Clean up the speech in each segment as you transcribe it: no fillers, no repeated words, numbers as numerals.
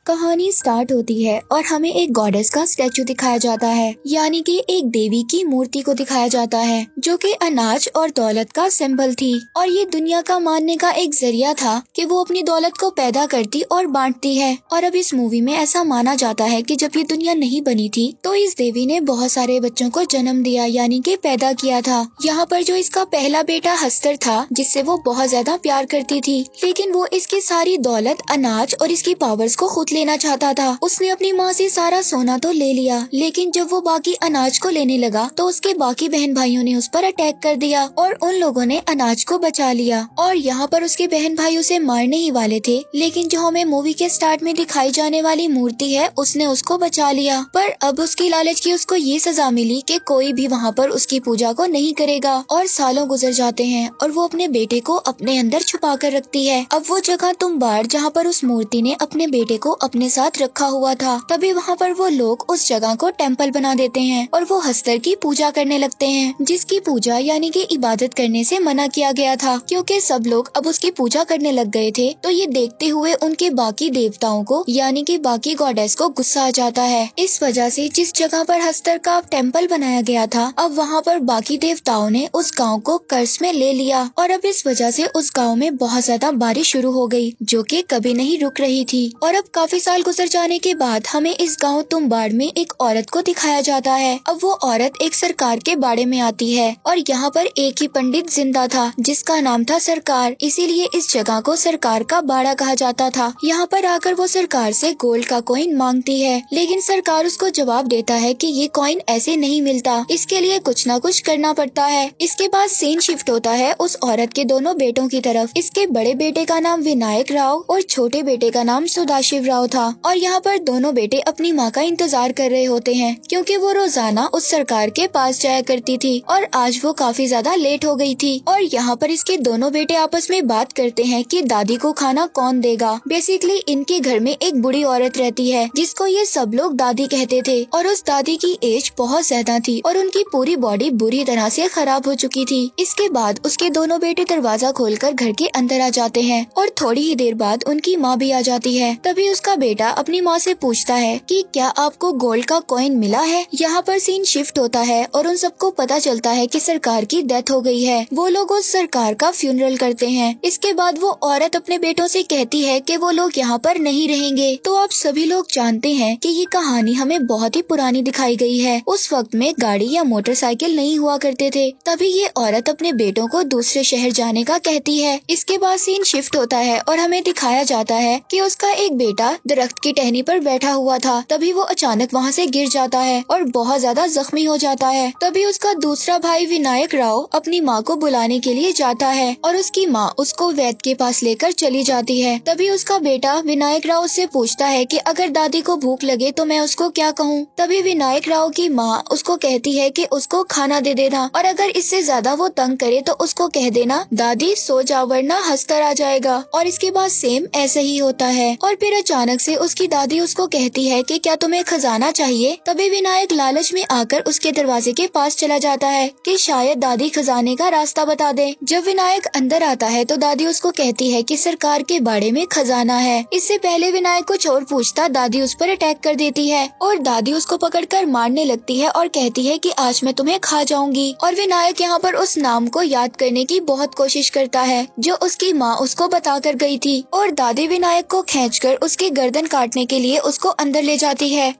कहानी स्टार्ट होती है और हमें एक गॉडेस का स्टैचू दिखाया जाता है, यानी कि एक देवी की मूर्ति को दिखाया जाता है जो कि अनाज और दौलत का सिंबल थी और ये दुनिया का मानने का एक जरिया था कि वो अपनी दौलत को पैदा करती और बांटती है। और अब इस मूवी में ऐसा माना जाता है कि जब ये दुनिया नहीं बनी थी तो इस देवी ने बहुत सारे बच्चों को जन्म दिया, यानी कि पैदा किया था। यहाँ पर जो इसका पहला बेटा हस्तर था जिससे वो बहुत ज्यादा प्यार करती थी, लेकिन वो इसकी सारी दौलत, अनाज और इसकी पावर्स को खुद लेना चाहता था। उसने अपनी माँ से सारा सोना तो ले लिया, लेकिन जब वो बाकी अनाज को लेने लगा तो उसके बाकी बहन भाइयों ने उस पर अटैक कर दिया और उन लोगों ने अनाज को बचा लिया। और यहाँ पर उसके बहन भाई उसे मारने ही वाले थे, लेकिन जो हमें मूवी के स्टार्ट में दिखाई जाने वाली मूर्ति है उसने उसको बचा लिया। पर अब उसकी लालच की उसको ये सजा मिली कि कोई भी वहाँ पर उसकी पूजा को नहीं करेगा। और सालों गुजर जाते हैं और वो अपने बेटे को अपने अंदर छुपा कर रखती है। अब वो जगह तुम्बाड़ जहाँ पर उस मूर्ति ने अपने बेटे को अपने साथ रखा हुआ था, तभी वहाँ पर वो लोग उस जगह को टेम्पल बना देते हैं और वो हस्तर की पूजा करने लगते हैं, जिसकी पूजा यानी कि इबादत करने से मना किया गया था। क्योंकि सब लोग अब उसकी पूजा करने लग गए थे तो ये देखते हुए उनके बाकी देवताओं को यानी कि बाकी गॉडेस को गुस्सा आ जाता है। इस वजह से जिस जगह पर हस्तर का टेम्पल बनाया गया था, अब वहाँ पर बाकी देवताओं ने उस गाँव को कर्ज में ले लिया और अब इस वजह से उस गाँव में बहुत ज्यादा बारिश शुरू हो गई जो कि कभी नहीं रुक रही थी। और अब काफी साल गुजर जाने के बाद हमें इस गांव तुम्बाड़ में एक औरत को दिखाया जाता है। अब वो औरत एक सरकार के बाड़े में आती है और यहाँ पर एक ही पंडित जिंदा था जिसका नाम था सरकार, इसीलिए इस जगह को सरकार का बाड़ा कहा जाता था। यहाँ पर आकर वो सरकार से गोल्ड का कॉइन मांगती है, लेकिन सरकार उसको जवाब देता है कि ये कॉइन ऐसे नहीं मिलता, इसके लिए कुछ न कुछ करना पड़ता है। इसके बाद सीन शिफ्ट होता है उस औरत के दोनों बेटों की तरफ। इसके बड़े बेटे का नाम विनायक राव और छोटे बेटे का नाम सदाशिव राव था और यहाँ पर दोनों बेटे अपनी माँ का इंतजार कर रहे होते हैं क्योंकि वो रोजाना उस सरकार के पास जाया करती थी और आज वो काफी ज्यादा लेट हो गई थी। और यहाँ पर इसके दोनों बेटे आपस में बात करते हैं कि दादी को खाना कौन देगा। बेसिकली इनके घर में एक बुढ़ी औरत रहती है जिसको ये सब लोग दादी कहते थे और उस दादी की एज बहुत ज्यादा थी और उनकी पूरी बॉडी बुरी तरह से खराब हो चुकी थी। इसके बाद उसके दोनों बेटे दरवाजा खोलकर घर के अंदर आ जाते हैं और थोड़ी ही देर बाद उनकी माँ भी आ जाती है। तभी उसका बेटा अपनी माँ से पूछता है कि क्या आपको गोल्ड का कॉइन मिला है। यहाँ पर सीन शिफ्ट होता है और उन सबको पता चलता है कि सरकार की डेथ हो गई है। वो लोग उस सरकार का फ्यूनरल करते हैं। इसके बाद वो औरत अपने बेटों से कहती है कि वो लोग यहाँ पर नहीं रहेंगे। तो आप सभी लोग जानते हैं कि ये कहानी हमें बहुत ही पुरानी दिखाई गई है। उस वक्त में गाड़ी या मोटरसाइकिल नहीं हुआ करते थे, तभी ये औरत अपने बेटों को दूसरे शहर जाने का कहती है। इसके बाद सीन शिफ्ट होता है और हमें दिखाया जाता है कि उसका एक बेटा दरख्त की टहनी पर बैठा हुआ था, तभी वो अचानक वहाँ से गिर जाता है और बहुत ज्यादा जख्मी हो जाता है। तभी उसका दूसरा भाई विनायक राव अपनी माँ को बुलाने के लिए जाता है और उसकी माँ उसको वैद्य के पास लेकर चली जाती है। तभी उसका बेटा विनायक राव उससे पूछता है कि अगर दादी को भूख लगे तो मैं उसको क्या कहूँ। तभी विनायक राव की माँ उसको कहती है कि उसको खाना दे देना और अगर इससे ज्यादा वो तंग करे तो उसको कह देना दादी सो जा वरना हस्तर आ जाएगा। और इसके बाद सेम ऐसे ही होता है और फिर अचानक से उसकी दादी उसको कहती है कि क्या तुम्हें खजाना चाहिए। तभी विनायक लालच में आकर उसके दरवाजे के पास चला जाता है कि शायद दादी खजाने का रास्ता बता दे। जब विनायक अंदर आता है तो दादी उसको कहती है कि सरकार के बाड़े में खजाना है। इससे पहले विनायक कुछ और पूछता दादी उस पर अटैक कर देती है और दादी उसको पकड़कर मारने लगती है और कहती है कि आज मैं तुम्हें खा जाऊंगी। और विनायक यहाँ पर उस नाम को याद करने की बहुत कोशिश करता है जो उसकी माँ उसको बता कर गई थी और दादी विनायक को खींचकर उसकी गर्दन काटने के लिए उसको अंदर ले जाती है।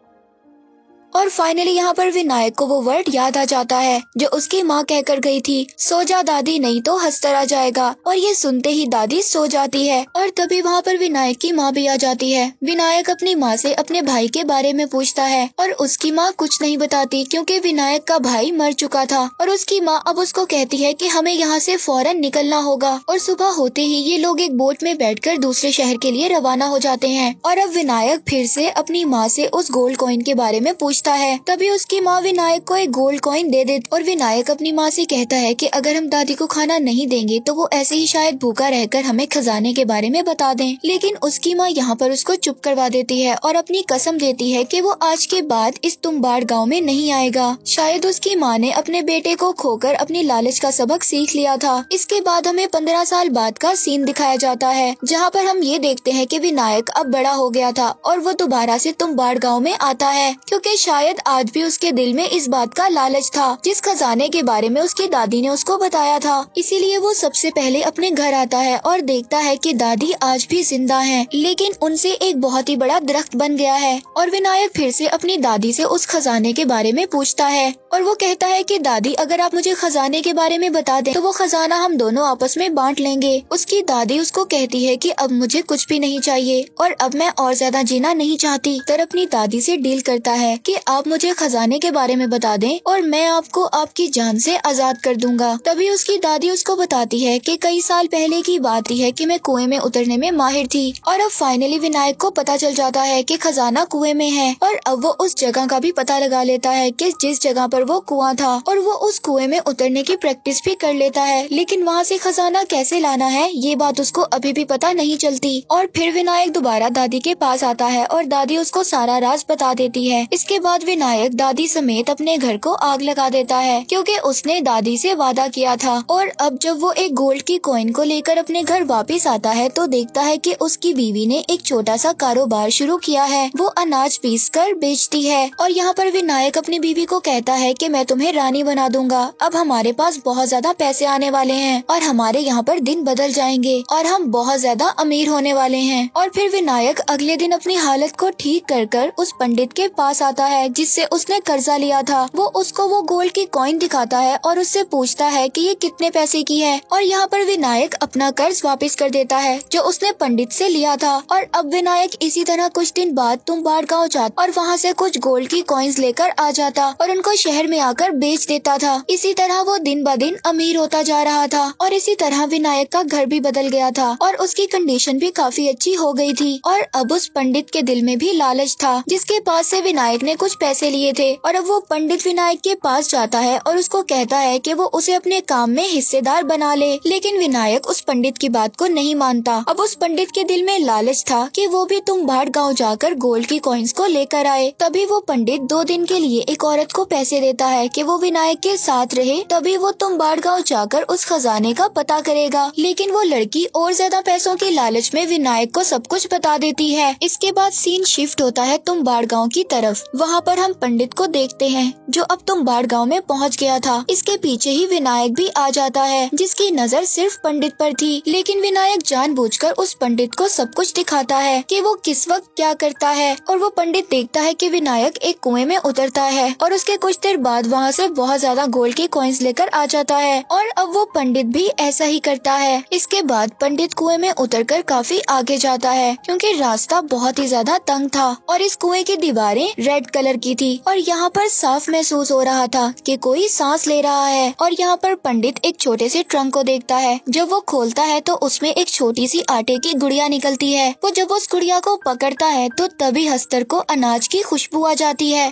और फाइनली यहाँ पर विनायक को वो वर्ड याद आ जाता है जो उसकी माँ कहकर गई थी, सो जा दादी नहीं तो हस्तर आ जाएगा। और ये सुनते ही दादी सो जाती है और तभी वहाँ पर विनायक की माँ भी आ जाती है। विनायक अपनी माँ से अपने भाई के बारे में पूछता है और उसकी माँ कुछ नहीं बताती क्योंकि विनायक का भाई मर चुका था। और उसकी माँ अब उसको कहती है कि हमें यहाँ से फौरन निकलना होगा। और सुबह होते ही ये लोग एक बोट में बैठकर दूसरे शहर के लिए रवाना हो जाते हैं। और अब विनायक फिर से अपनी माँ से उस गोल्ड कॉइन के बारे में पूछता पूछता है। तभी उसकी माँ विनायक को एक गोल्ड कॉइन दे देती और विनायक अपनी माँ से कहता है कि अगर हम दादी को खाना नहीं देंगे तो वो ऐसे ही शायद भूखा रहकर हमें खजाने के बारे में बता दें। लेकिन उसकी माँ यहाँ पर उसको चुप करवा देती है और अपनी कसम देती है कि वो आज के बाद इस तुम्बाड़ गाँव में नहीं आएगा। शायद उसकी माँ ने अपने बेटे को खोकर अपनी लालच का सबक सीख लिया था। इसके बाद हमें 15 साल बाद का सीन दिखाया जाता है, जहाँ पर हम ये देखते हैं कि विनायक अब बड़ा हो गया था और वो दोबारा से तुम्बाड़ गाँव में आता है, क्योंकि शायद आज भी उसके दिल में इस बात का लालच था जिस खजाने के बारे में उसकी दादी ने उसको बताया था। इसीलिए वो सबसे पहले अपने घर आता है और देखता है कि दादी आज भी जिंदा हैं, लेकिन उनसे एक बहुत ही बड़ा दरख्त बन गया है। और विनायक फिर से अपनी दादी से उस खजाने के बारे में पूछता है और वो कहता है कि दादी अगर आप मुझे खजाने के बारे में बता दें तो वो खजाना हम दोनों आपस में बांट लेंगे। उसकी दादी उसको कहती है कि अब मुझे कुछ भी नहीं चाहिए और अब मैं और ज्यादा जीना नहीं चाहती। तर अपनी दादी से डील करता है कि आप मुझे खजाने के बारे में बता दें और मैं आपको आपकी जान से आजाद कर दूंगा। तभी उसकी दादी उसको बताती है कि कई साल पहले की बात ही है कि मैं कुएं में उतरने में माहिर थी और अब फाइनली विनायक को पता चल जाता है कि खजाना कुएं में है और अब वो उस जगह का भी पता लगा लेता है कि जिस जगह पर वो कुआं था और वो उस कुएं में उतरने की प्रैक्टिस भी कर लेता है। लेकिन वहाँ से खजाना कैसे लाना है ये बात उसको अभी भी पता नहीं चलती। और फिर विनायक दोबारा दादी के पास आता है और दादी उसको सारा राज बता देती है। इसके बाद विनायक दादी समेत अपने घर को आग लगा देता है क्योंकि उसने दादी से वादा किया था। और अब जब वो एक गोल्ड की कॉइन को लेकर अपने घर वापस आता है तो देखता है कि उसकी बीवी ने एक छोटा सा कारोबार शुरू किया है। वो अनाज पीस कर बेचती है और यहाँ पर विनायक अपनी बीवी को कहता है कि मैं तुम्हें रानी बना दूंगा। अब हमारे पास बहुत ज्यादा पैसे आने वाले हैं और हमारे यहाँ पर दिन बदल जाएंगे और हम बहुत ज्यादा अमीर होने वाले हैं। और फिर विनायक अगले दिन अपनी हालत को ठीक कर उस पंडित के पास आता है जिससे उसने कर्जा लिया था। वो उसको वो गोल्ड की कॉइन दिखाता है और उससे पूछता है कि ये कितने पैसे की है और यहाँ पर विनायक अपना कर्ज वापस कर देता है जो उसने पंडित से लिया था। और अब विनायक इसी तरह कुछ दिन बाद तुम्बाड़ गाँव जाता और वहाँ से कुछ गोल्ड की कॉइन्स लेकर आ जाता और उनको शहर में आकर बेच देता था। इसी तरह वो दिन ब दिन अमीर होता जा रहा था और इसी तरह विनायक का घर भी बदल गया था और उसकी कंडीशन भी काफी अच्छी हो गई थी। और अब उस पंडित के दिल में भी लालच था जिसके पास से विनायक ने कुछ पैसे लिए थे और अब वो पंडित विनायक के पास जाता है और उसको कहता है कि वो उसे अपने काम में हिस्सेदार बना ले। लेकिन विनायक उस पंडित की बात को नहीं मानता। अब उस पंडित के दिल में लालच था कि वो भी तुम्बाड़ गाँव जाकर गोल्ड की कॉइन्स को लेकर आए। तभी वो पंडित 2 दिन के लिए एक औरत को पैसे देता है कि वो विनायक के साथ रहे, तभी वो तुम्बाड़ गाँव जाकर उस खजाने का पता करेगा। लेकिन वो लड़की और ज्यादा पैसों के लालच में विनायक को सब कुछ बता देती है। इसके बाद सीन शिफ्ट होता है तुम्बाड़ गाँव की तरफ। वहाँ पर हम पंडित को देखते हैं जो अब तुम्बाड़ गाँव में पहुँच गया था। इसके पीछे ही विनायक भी आ जाता है जिसकी नजर सिर्फ पंडित पर थी। लेकिन विनायक जानबूझकर उस पंडित को सब कुछ दिखाता है कि वो किस वक्त क्या करता है। और वो पंडित देखता है कि विनायक एक कुएं में उतरता है और उसके कुछ देर बाद वहाँ से बहुत ज्यादा गोल्ड की कॉइन्स लेकर आ जाता है और अब वो पंडित भी ऐसा ही करता है। इसके बाद पंडित कुएं में उतरकर काफी आगे जाता है क्योंकि रास्ता बहुत ही ज्यादा तंग था और इस कुएं की दीवारें रेड कलर की थी और यहाँ पर साफ महसूस हो रहा था कि कोई सांस ले रहा है। और यहाँ पर पंडित एक छोटे से ट्रंक को देखता है। जब वो खोलता है तो उसमें एक छोटी सी आटे की गुड़िया निकलती है। वो जब उस गुड़िया को पकड़ता है तो तभी हस्तर को अनाज की खुशबू आ जाती है।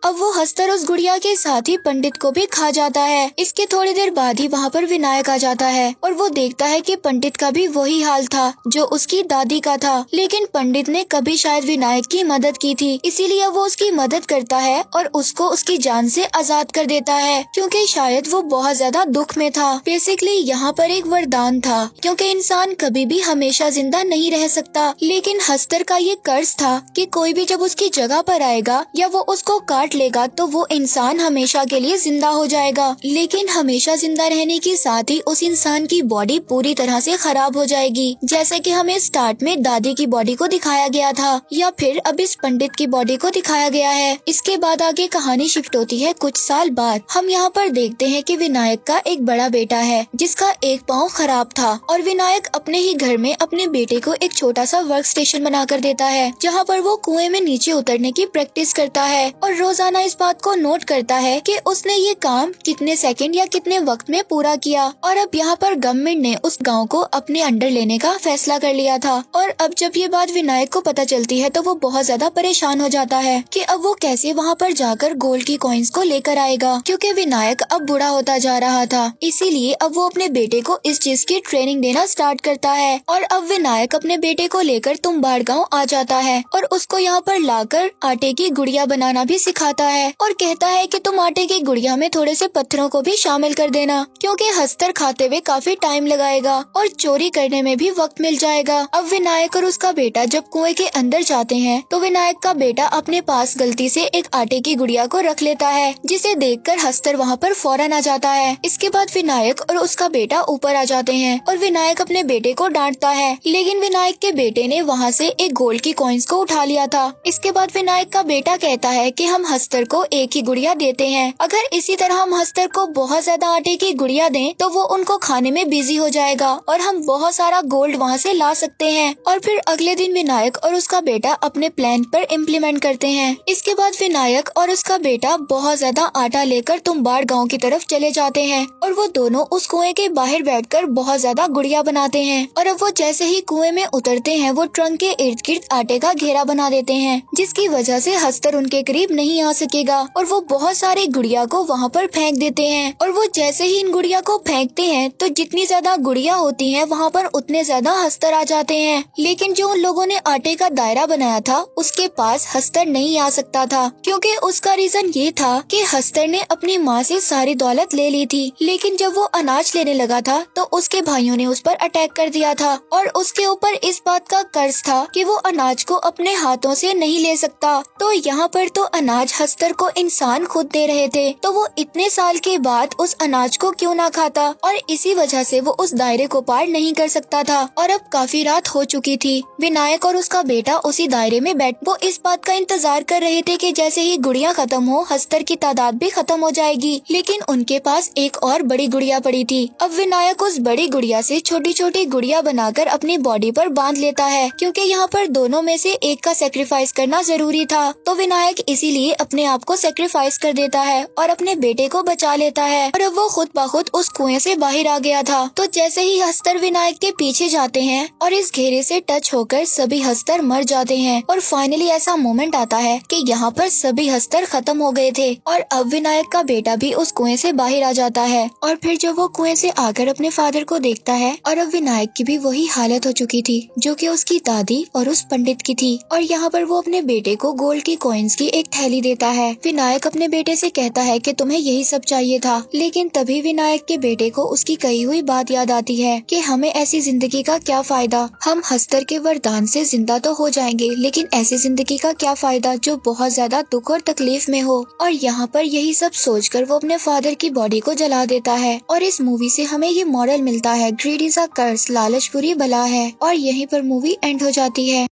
अब वो हंसकर उस गुड़िया के साथ ही पंडित को भी खा जाता है। इसके थोड़ी देर बाद ही वहाँ पर विनायक आ जाता है और वो देखता है कि पंडित का भी वही हाल था जो उसकी दादी का था। लेकिन पंडित ने कभी शायद विनायक की मदद की थी, इसीलिए वो उसकी मदद करता है और उसको उसकी जान से आजाद कर देता है क्योंकि शायद वो बहुत ज्यादा दुख में था। बेसिकली यहाँ पर एक वरदान था क्योंकि इंसान कभी भी हमेशा जिंदा नहीं रह सकता। लेकिन हस्तर का ये कर्ज था कि कोई भी जब उसकी जगह पर आएगा या वो उसको काट लेगा तो वो इंसान हमेशा के लिए जिंदा हो जाएगा। लेकिन हमेशा जिंदा रहने के साथ ही उस इंसान की बॉडी पूरी तरह से खराब हो जाएगी, जैसे कि हमें स्टार्ट में दादी की बॉडी को दिखाया गया था या फिर अब इस पंडित की बॉडी को दिखाया गया है। इसके बाद आगे कहानी शिफ्ट होती है कुछ साल बाद। हम यहाँ पर देखते हैं कि विनायक का एक बड़ा बेटा है जिसका एक पाँव खराब था और विनायक अपने ही घर में अपने बेटे को एक छोटा सा वर्क स्टेशन बना कर देता है जहाँ पर वो कुएं में नीचे उतरने की प्रैक्टिस करता है और रोज रोजाना इस बात को नोट करता है कि उसने ये काम कितने सेकंड या कितने वक्त में पूरा किया। और अब यहाँ पर गवर्नमेंट ने उस गांव को अपने अंडर लेने का फैसला कर लिया था। और अब जब ये बात विनायक को पता चलती है तो वो बहुत ज्यादा परेशान हो जाता है कि अब वो कैसे वहाँ पर जाकर गोल्ड की कॉइन्स को लेकर आएगा, क्योंकि विनायक अब बूढ़ा होता जा रहा था। इसीलिए अब वो अपने बेटे को इस चीज की ट्रेनिंग देना स्टार्ट करता है। और अब विनायक अपने बेटे को लेकर तुम्बाड़ गाँव आ जाता है और उसको यहाँ पर लाकर आटे की गुड़िया बनाना भी सिखाता है और कहता है कि तुम आटे की गुड़िया में थोड़े से पत्थरों को भी शामिल कर देना, क्योंकि हस्तर खाते हुए काफी टाइम लगाएगा और चोरी करने में भी वक्त मिल जाएगा। अब विनायक और उसका बेटा जब कुएं के अंदर जाते हैं तो विनायक का बेटा अपने पास गलती से एक आटे की गुड़िया को रख लेता है, जिसे देखकर हस्तर वहाँ पर फौरन आ जाता है। इसके बाद विनायक और उसका बेटा ऊपर आ जाते हैं और विनायक अपने बेटे को डांटता है, लेकिन विनायक के बेटे ने वहाँ से एक गोल्ड की कॉइन्स को उठा लिया था। इसके बाद विनायक का बेटा कहता है कि हम हस्तर को एक ही गुड़िया देते हैं, अगर इसी तरह हम हस्तर को बहुत ज्यादा आटे की गुड़िया दें तो वो उनको खाने में बिजी हो जाएगा और हम बहुत सारा गोल्ड वहाँ से ला सकते हैं। और फिर अगले दिन विनायक और उसका बेटा अपने प्लान पर इम्प्लीमेंट करते हैं। इसके बाद विनायक और उसका बेटा बहुत ज्यादा आटा लेकर तुम्बाड़ गाँव की तरफ चले जाते हैं और वो दोनों उस कुएं के बाहर बैठकर बहुत ज्यादा गुड़िया बनाते हैं। और अब वो जैसे ही कुएं में उतरते हैं वो ट्रंक के इर्द गिर्द आटे का घेरा बना देते हैं, जिसकी वजह से हस्तर उनके करीब नहीं आ सकेगा और वो बहुत सारी गुड़िया को वहाँ पर फेंक देते हैं। और वो जैसे ही इन गुड़िया को फेंकते हैं तो जितनी ज्यादा गुड़िया होती हैं वहाँ पर उतने ज्यादा हस्तर आ जाते हैं, लेकिन जो उन लोगों ने आटे का दायरा बनाया था उसके पास हस्तर नहीं आ सकता था, क्योंकि उसका रीजन ये था कि हस्तर ने अपनी माँ से सारी दौलत ले ली थी, लेकिन जब वो अनाज लेने लगा था तो उसके भाइयों ने उस पर अटैक कर दिया था और उसके ऊपर इस बात का कर्ज था कि वो अनाज को अपने हाथों से नहीं ले सकता। तो यहाँ पर तो अनाज हस्तर को इंसान खुद दे रहे थे, तो वो इतने साल के बाद उस अनाज को क्यों ना खाता, और इसी वजह से वो उस दायरे को पार नहीं कर सकता था। और अब काफी रात हो चुकी थी। विनायक और उसका बेटा उसी दायरे में बैठ वो इस बात का इंतजार कर रहे थे कि जैसे ही गुड़िया खत्म हो हस्तर की तादाद भी खत्म हो जाएगी, लेकिन उनके पास एक और बड़ी गुड़िया पड़ी थी। अब विनायक उस बड़ी गुड़िया से छोटी छोटी गुड़िया बनाकर अपनी बॉडी पर बांध लेता है, क्योंकि यहाँ पर दोनों में से एक का सेक्रीफाइस करना जरूरी था। तो विनायक इसीलिए अपने आप को सेक्रीफाइस कर देता है और अपने बेटे को बचा लेता है। और अब वो खुद ब खुद उस कुएं से बाहर आ गया था। तो जैसे ही हस्तर विनायक के पीछे जाते हैं और इस घेरे से टच होकर सभी हस्तर मर जाते हैं और फाइनली ऐसा मोमेंट आता है कि यहाँ पर सभी हस्तर खत्म हो गए थे और अब विनायक का बेटा भी उस कुएं से बाहर आ जाता है। और फिर जब वो कुएं से आकर अपने फादर को देखता है और अब विनायक की भी वही हालत हो चुकी थी जो कि उसकी दादी और उस पंडित की थी। और यहाँ पर वो अपने बेटे को गोल्ड की कॉइन्स की एक थैली देता है। विनायक अपने बेटे से कहता है कि तुम्हें यही सब चाहिए था, लेकिन तभी विनायक के बेटे को उसकी कही हुई बात याद आती है कि हमें ऐसी जिंदगी का क्या फायदा, हम हस्तर के वरदान से जिंदा तो हो जाएंगे लेकिन ऐसी जिंदगी का क्या फायदा जो बहुत ज्यादा दुख और तकलीफ में हो। और यहाँ पर यही सब सोचकर वो अपने फादर की बॉडी को जला देता है। और इस मूवी से हमें ये मॉरल मिलता है, ग्रीड इज अ कर्स, लालच बुरी बला है। और यहीं पर मूवी एंड हो जाती है।